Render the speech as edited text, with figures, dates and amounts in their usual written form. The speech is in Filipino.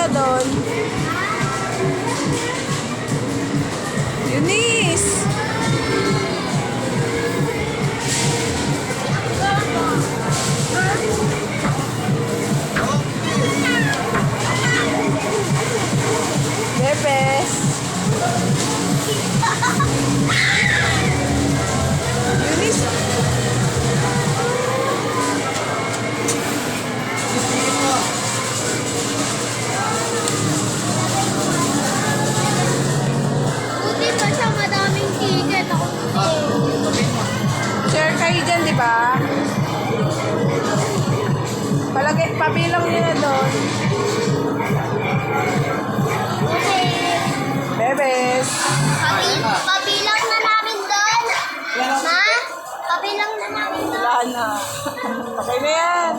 na doon. Eunice! Bebes! Eunice! Buti pa siya, madaming ticket. Ako Share kayo dyan, di ba? Palagay, pabilang nyo na doon. Bebes! Pabilang na namin doon. Ma? Pabilang na namin doon. Wala na. Okay na yan.